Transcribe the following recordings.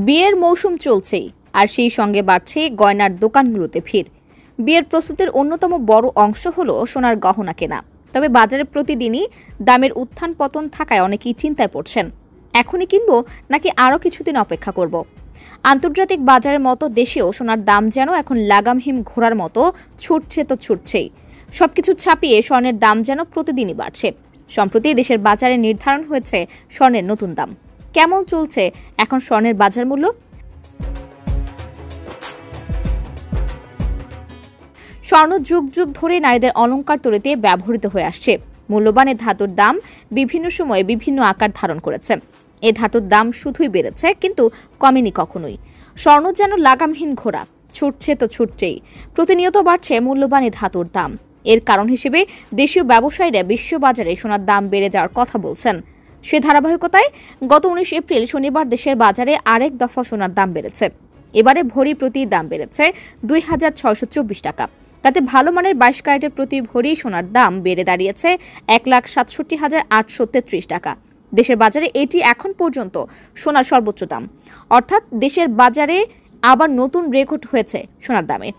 বিয়ের মৌসুম চলছেই, আর সেই সঙ্গে বাড়ছে গয়নার দোকানগুলোতে ভিড়। বিয়ের প্রস্তুতির অন্যতম বড় অংশ হলো সোনার গহনা কেনা। তবে বাজারে প্রতিদিনই দামের উত্থান পতন থাকায় অনেকেই চিন্তায় পড়ছেন, এখনই কিনবো নাকি আরও কিছুদিন অপেক্ষা করব। আন্তর্জাতিক বাজারের মতো দেশেও সোনার দাম যেন এখন লাগামহীন ঘোড়ার মতো ছুটছে তো ছুটছেই। সবকিছু ছাপিয়ে স্বর্ণের দাম যেন প্রতিদিনই বাড়ছে। সম্প্রতি দেশের বাজারে নির্ধারণ হয়েছে স্বর্ণের নতুন দাম। কেমন চলছে এখন স্বর্ণের বাজার মূল্য? স্বর্ণ যুগ যুগ ধরে নারীদের অলংকার তৈরিতে ব্যবহৃত হয়ে আসছে। মূল্যবান এ ধাতুর দাম বিভিন্ন সময়ে বিভিন্ন আকার ধারণ করেছে। এ ধাতুর দাম শুধুই বেড়েছে, কিন্তু কমেনি কখনোই। স্বর্ণ যেন লাগামহীন ঘোড়া, ছুটছে তো ছুটছেই। প্রতিনিয়ত বাড়ছে মূল্যবান এ ধাতুর দাম। এর কারণ হিসেবে দেশীয় ব্যবসায়ীরা বিশ্ববাজারে সোনার দাম বেড়ে যাওয়ার কথা বলছেন। সে ধারাবাহিকতায় গত 19 এপ্রিল শনিবার দেশের বাজারে আরেক দফা সোনার দাম বেড়েছে। এবারে ভরি প্রতি দাম বেড়েছে 2,624 টাকা। তাতে ভালো মানের 22 ক্যারেটের প্রতি ভরি সোনার দাম বেড়ে দাঁড়িয়েছে 1,67,833 টাকা। দেশের বাজারে এটি এখন পর্যন্ত সোনার সর্বোচ্চ দাম, অর্থাৎ দেশের বাজারে আবার নতুন রেকর্ড হয়েছে সোনার দামে।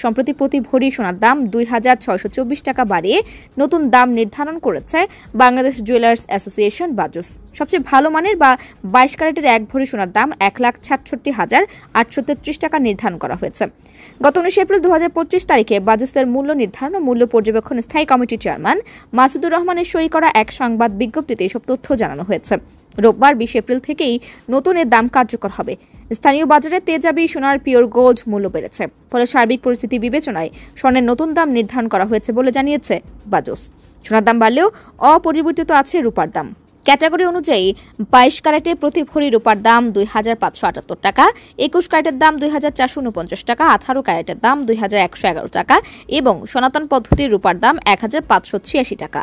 সম্প্রতি প্রতি ভরি সোনার দাম 2,624 টাকা বাড়িয়ে নতুন দাম নির্ধারণ করেছে বাংলাদেশ জুয়েলার্স অ্যাসোসিয়েশন বাজুস। সবচেয়ে ভালো মানের বা 22 ক্যারেটের এক ভরি সোনার দাম 1,66,833 টাকা নির্ধারণ করা হয়েছে। গত 19 এপ্রিল 2025 তারিখে বাজুসের মূল্য নির্ধারণ ও মূল্য পর্যবেক্ষণ স্থায়ী কমিটির চেয়ারম্যান মাসুদুর রহমানের সই করা এক সংবাদ বিজ্ঞপ্তিতে এসব তথ্য জানানো হয়েছে। রোববার 20 এপ্রিল থেকেই নতুন এর দাম কার্যকর হবে। স্থানীয় বাজারে তেজাবি সোনার পিওর গোল্ড মূল্য বেড়েছে, ফলে সার্বিক পরিস্থিতি বিবেচনায় স্বর্ণের নতুন দাম নির্ধারণ করা হয়েছে বলে জানিয়েছে বাজুস। সোনার দাম বাড়লেও অপরিবর্তিত আছে রূপার দাম। ক্যাটাগরি অনুযায়ী 22 ক্যারেটে প্রতি ভরি রূপার দাম 2,578 টাকা, 21 ক্যারেটের দাম 2,449 টাকা, 18 ক্যারেটের দাম 2,111 টাকা এবং সনাতন পদ্ধতির রূপার দাম 1,586 টাকা।